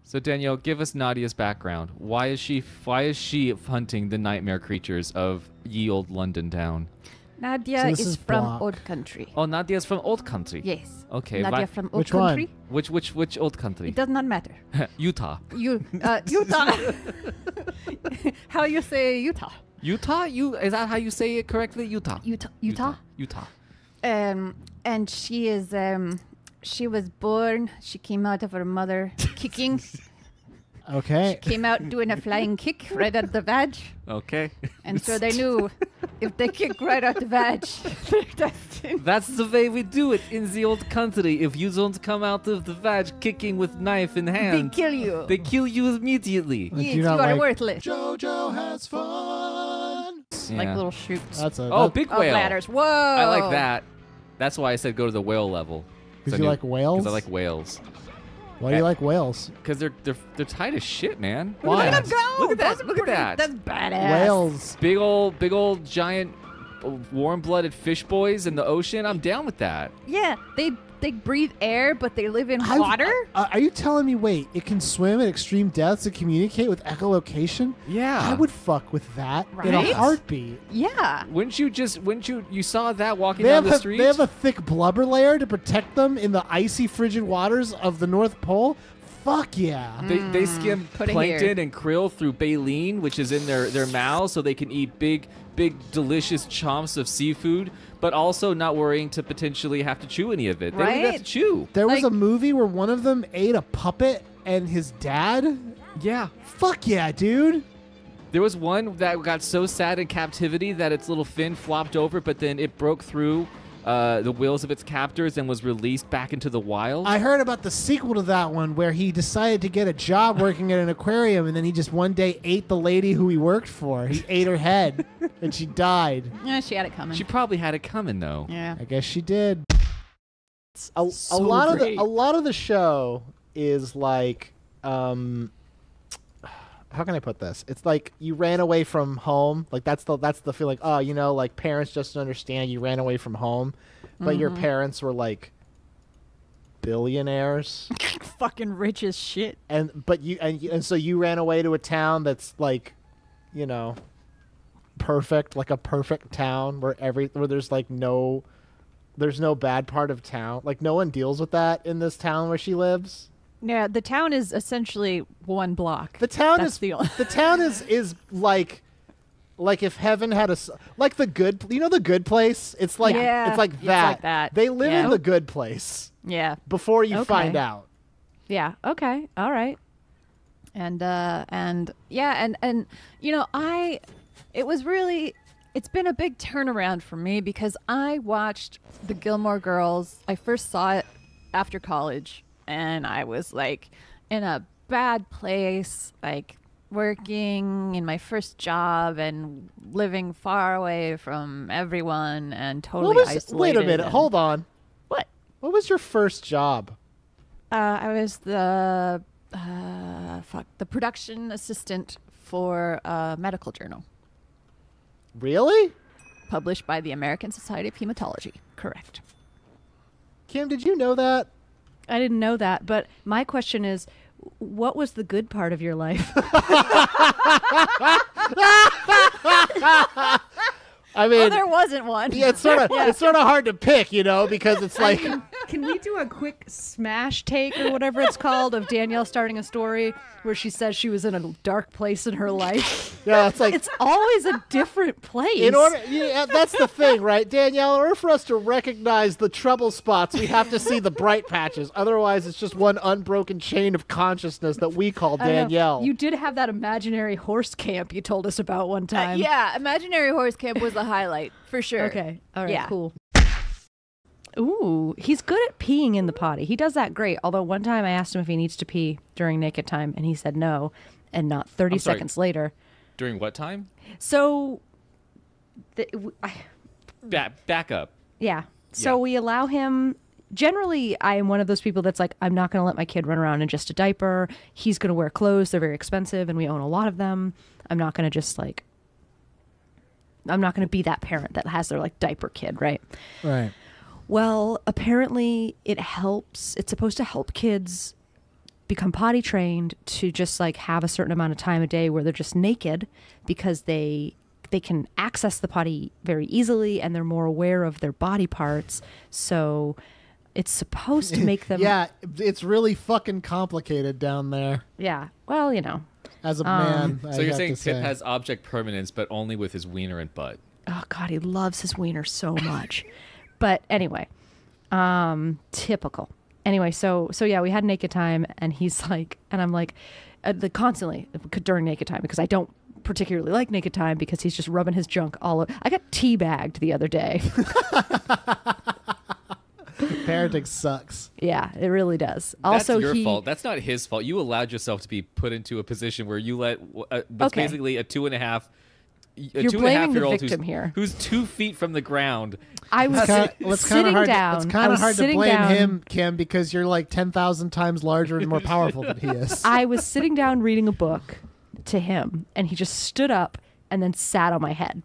So Danielle, give us Nadia's background. Why is she hunting the nightmare creatures of ye old London town? Nadia is from old country. Oh, Nadia's from old country. Yes. Okay. Nadia from old country. Which old country? It does not matter. Utah. Utah. How you say Utah? Utah? Is that how you say it correctly? Utah. Utah. And she is she was born. She came out of her mother kicking. Okay. She came out doing a flying kick right at the vag. Okay. And so they knew if they kick right out the vag, they're destined. That's the way we do it in the old country. If you don't come out of the vag kicking with knife in hand, they kill you. They kill you immediately. Yes, you are worthless. JoJo has fun. Yeah. Like little shoots. Big whale. Ladders. Whoa. I like that. That's why I said go to the whale level. Because you like whales? Because I like whales. Why do you like whales? Because they're tight as shit, man. Why? Look at them go. Look at that. Look at that. That's badass. Whales. Big old giant warm-blooded fish boys in the ocean. I'm down with that. Yeah, they breathe air, but they live in water. Are you telling me, wait, it can swim at extreme depths and communicate with echolocation? Yeah. I would fuck with that in Right? a heartbeat. Yeah. Wouldn't you saw that walking down the street? They have a thick blubber layer to protect them in the icy, frigid waters of the North Pole? Fuck yeah. They skim plankton and krill through baleen, which is in their mouths, so they can eat big, delicious chomps of seafood, but also not worrying to potentially have to chew any of it. They don't even have to chew. There was a movie where one of them ate a puppet and his dad? Yeah. Fuck yeah, dude. There was one that got so sad in captivity that its little fin flopped over, but then it broke through the wills of its captors and was released back into the wild. I heard about the sequel to that one where he decided to get a job working at an aquarium, and then he just one day ate the lady who he worked for. He ate her head, and she died. Yeah, she had it coming. She probably had it coming, though. Yeah. I guess she did. A lot of the show is like, how can I put this? It's like you ran away from home. Like that's the feeling. Oh, like parents just don't understand. You ran away from home, but your parents were like billionaires, fucking rich as shit. And so you ran away to a town that's like, perfect, like a perfect town where there's like there's no bad part of town. Like no one deals with that in this town where she lives. Yeah, the town is essentially one block. The town the town is like if heaven had like the good, the good place. It's like it's like that. They live in the good place. Yeah. Before you find out. Yeah. Okay. All right. And it's been a big turnaround for me because I watched the Gilmore Girls. I first saw it after college. And I was like in a bad place, like working in my first job and living far away from everyone and totally isolated. Wait a minute, hold on. What? What was your first job? I was the production assistant for a medical journal. Really? Published by the American Society of Hematology. Correct. Kim, did you know that? I didn't know that, but my question is, what was the good part of your life? I mean, well, there wasn't one. Yeah, it's sort of hard to pick, because it's like. Can we do a quick smash take or whatever it's called of Danielle starting a story where she says she was in a dark place in her life? Yeah, it's like it's always a different place. That's the thing, right, Danielle? In order for us to recognize the trouble spots, we have to see the bright patches. Otherwise, it's just one unbroken chain of consciousness that we call Danielle. You did have that imaginary horse camp you told us about one time. Yeah, imaginary horse camp was the highlight for sure. Okay, all right, cool. Ooh, he's good at peeing in the potty. He does that great. Although one time I asked him if he needs to pee during naked time, and he said no, and not 30 seconds later. During what time? So, back up. Yeah. So we allow him. Generally, I am one of those people that's like, I'm not going to let my kid run around in just a diaper. He's going to wear clothes. They're very expensive, and we own a lot of them. I'm not going to just I'm not going to be that parent that has their diaper kid, right? Right. Well, apparently it helps. It's supposed to help kids become potty trained to just like have a certain amount of time a day where they're just naked because they can access the potty very easily and they're more aware of their body parts. So it's supposed to make them. Yeah, it's really fucking complicated down there. Yeah. Well, As a man, So you're saying Tip has object permanence, but only with his wiener and butt. Oh God, he loves his wiener so much. But anyway, typical. Anyway, so yeah, we had naked time, and he's like, and I'm like, constantly during naked time, because I don't particularly like naked time because he's just rubbing his junk all over. I got teabagged the other day. Parenting sucks. Yeah, it really does. That's Also, your fault. That's not his fault. You allowed yourself to be put into a position where you let what's basically a 2.5. You're blaming the victim who's 2 feet from the ground. I was sitting down. It's kind of hard to blame him, Kim, because you're like 10,000 times larger and more powerful than he is. I was sitting down reading a book to him, and he just stood up and then sat on my head.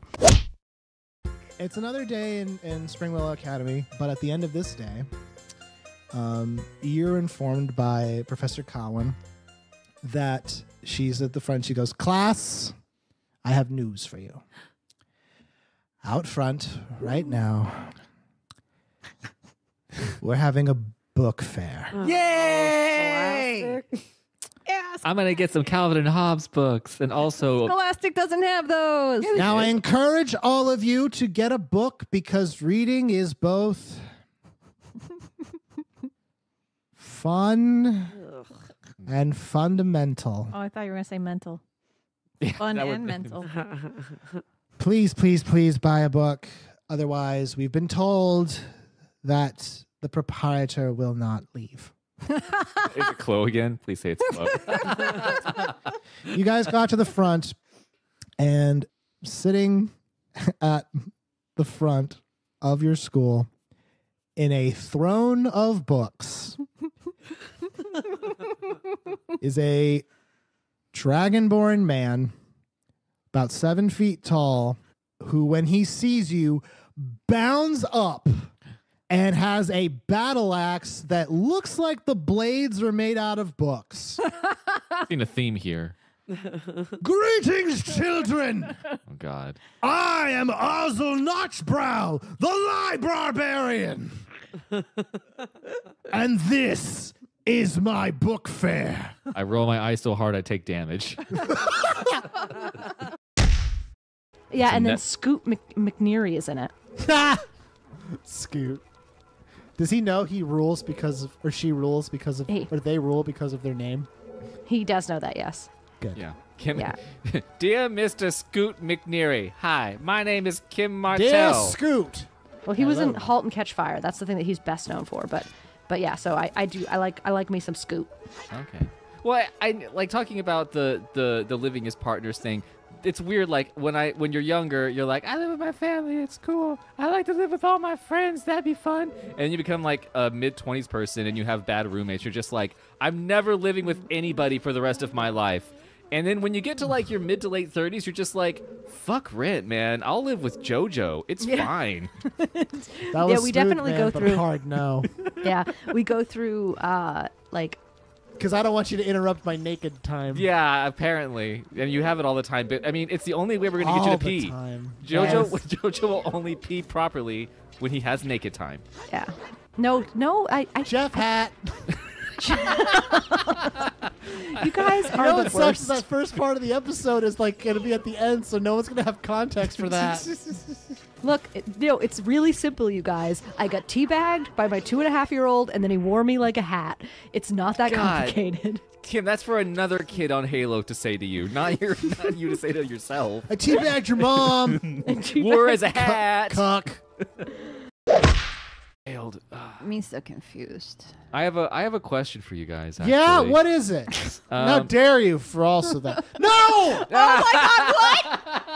It's another day in Spring Willow Academy, but at the end of this day, you're informed by Professor Cowan that she's at the front. She goes, "Class, I have news for you. Out front, right now, we're having a book fair." Yay! Yes. I'm going to get some Calvin and Hobbes books, and also... Scholastic doesn't have those. Now, I encourage all of you to get a book because reading is both fun and fundamental. Oh, I thought you were going to say mental. Yeah, Fun and mental. Please, please, please buy a book. Otherwise, we've been told that the proprietor will not leave. Is it Chloe again? Please say it's Chloe. You guys got to the front, and sitting at the front of your school in a throne of books is a dragonborn man about 7 feet tall who, when he sees you, bounds up and has a battle axe that looks like the blades are made out of books. Seen a theme here. Greetings, children! Oh, God. I am Ozzel Notchbrow, the Lie Barbarian! And this is my book fair. I roll my eyes so hard I take damage. Yeah, and then Scoot McNeary is in it. Scoot. Does he know he rules because of, or she rules because of, or they rule because of their name? He does know that, yes. Good. Yeah. Kim, Yeah. Dear Mr. Scoot McNeary, hi, my name is Kim Martell. Dear Scoot. Well, he was in *Halt and Catch Fire*. That's the thing that he's best known for. But yeah, so I like me some Scoot. Okay. Well, I like talking about the living as partners thing. It's weird, like when you're younger, you're like, I live with my family, it's cool. I like to live with all my friends, that'd be fun. And you become like a mid-20s person and you have bad roommates. You're just like, I'm never living with anybody for the rest of my life. And then when you get to like your mid to late 30s, you're just like, fuck rent, man. I'll live with JoJo. It's fine. That was we smooth, definitely man, go but through hard no. Yeah, we go through like. Because I don't want you to interrupt my naked time. Yeah, apparently. And you have it all the time. But I mean, it's the only way we're going to get you to All the pee. time. JoJo will only pee properly when he has naked time. Yeah. No, I Jeff Hat. You guys are What the sucks worst. is that first part of the episode is like going to be at the end, so no one's going to have context for that. Look, it's really simple, you guys. I got teabagged by my 2.5-year-old, and then he wore me like a hat. It's not that complicated. Kim, that's for another kid on Halo to say to you, not you to say to yourself. I teabagged your mom. Wore as a hat. Cuck. Failed. Me so confused. I have a question for you guys. Actually. Yeah, what is it? How dare you for also that? No! Oh my God!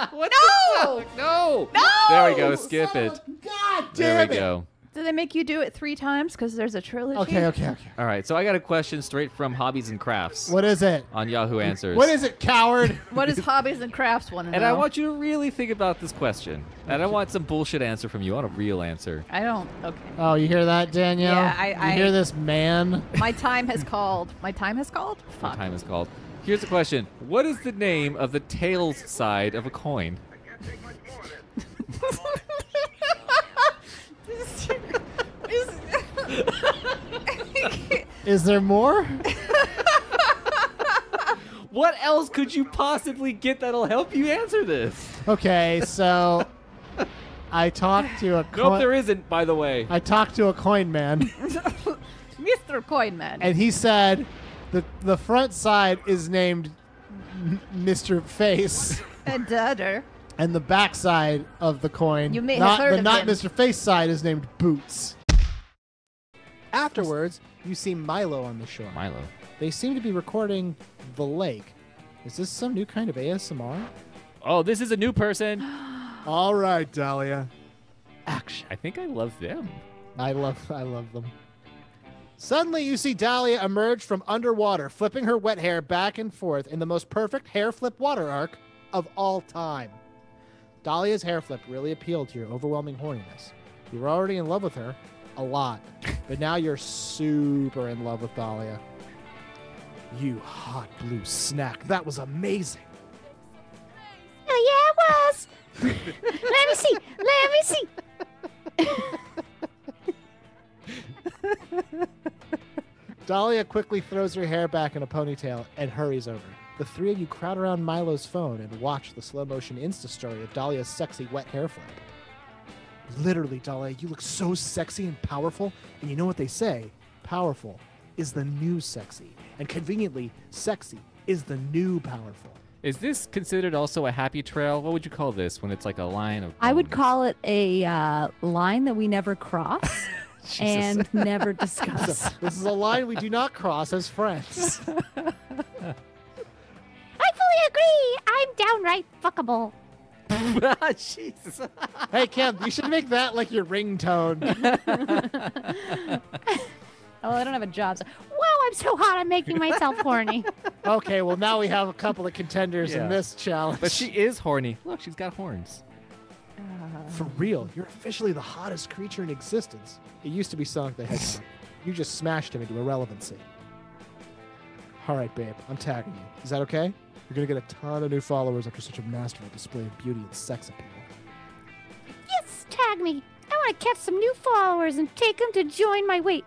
What? What No! the fuck? No! No! There we go. Skip it. God There damn we it. go. Do they make you do it 3 times because there's a trilogy? Okay. All right, so I got a question straight from Hobbies and Crafts What is it? on Yahoo Answers. What is it, coward? What is hobbies and crafts want to know? And I want you to really think about this question. And I don't want some bullshit answer from you. I want a real answer. I don't. Okay. Oh, you hear that, Danielle? Yeah, you hear this, man? My time has called. My time has called? What Fuck. time is called? Here's the question. What is the name of the tails side of a coin? Is there more? What else could you possibly get that'll help you answer this? Okay, so I talked to a Nope, there isn't, by the way. I talked to a coin man, Mr. Coinman. and he said the front side is named Mr. Face, And Dudder. and the back side of the coin, You may not have heard the of not him. Mr. Face side, is named Boots. Afterwards, you see Milo on the shore. Milo. They seem to be recording the lake. Is this some new kind of ASMR? Oh, this is a new person. All right, Dahlia. Action. I think I love them. I love them. Suddenly, you see Dahlia emerge from underwater, flipping her wet hair back and forth in the most perfect hair flip water arc of all time. Dahlia's hair flip really appealed to your overwhelming horniness. You were already in love with her, a lot, but now you're super in love with Dahlia. You hot blue snack, that was amazing. Oh, yeah, it was. Let me see. Dahlia quickly throws her hair back in a ponytail and hurries over. The three of you crowd around Milo's phone and watch the slow-motion Insta story of Dahlia's sexy wet hair flip. Literally, Dahlia, you look so sexy and powerful, and you know what they say, powerful is the new sexy, and conveniently, sexy is the new powerful. Is this considered also a happy trail? What would you call this when it's like a line of I would bones? call it a line that we never cross Jesus. and never discuss. This is a line we do not cross as friends. I fully agree. I'm downright fuckable. Jesus. Hey, Kim, you should make that like your ringtone. Oh, I don't have a job. So, wow, I'm so hot. I'm making myself horny. Okay, well, now we have a couple of contenders Yeah. in this challenge. But she is horny. Look, she's got horns. For real, you're officially the hottest creature in existence. It used to be Sonic the Hedgehog. You just smashed him into irrelevancy. All right, babe, I'm tagging you. Is that okay? You're going to get a ton of new followers after such a masterful display of beauty and sex appeal. Yes, tag me. I want to catch some new followers and take them to join my... Wait.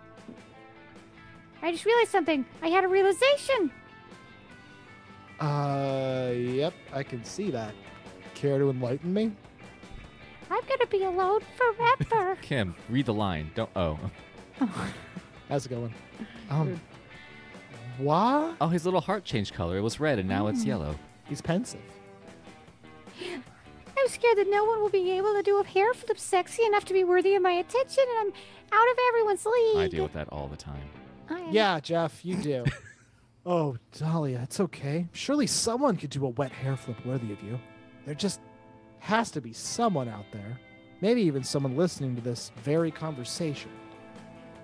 I just realized something. I had a realization. Yep, I can see that. Care to enlighten me? I'm going to be alone forever. Kim, read the line. Don't. Oh. How's it going? What? Oh, his little heart changed color. It was red and now it's yellow. He's pensive. I'm scared that no one will be able to do a hair flip sexy enough to be worthy of my attention, and I'm out of everyone's league. I deal with that all the time. Yeah, Jeff, you do. Oh, Dahlia, it's okay. Surely someone could do a wet hair flip worthy of you. There just has to be someone out there. Maybe even someone listening to this very conversation.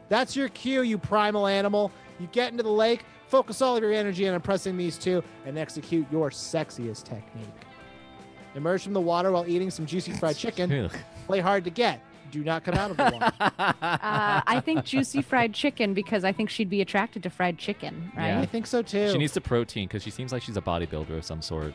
That's your cue, you primal animal. You get into the lake, focus all of your energy on impressing these two, and execute your sexiest technique. Emerge from the water while eating some juicy fried chicken. Ugh. Play hard to get. Do not come out of the water. I think juicy fried chicken because I think she'd be attracted to fried chicken, right? Yeah. I think so too. She needs the protein because she seems like she's a bodybuilder of some sort.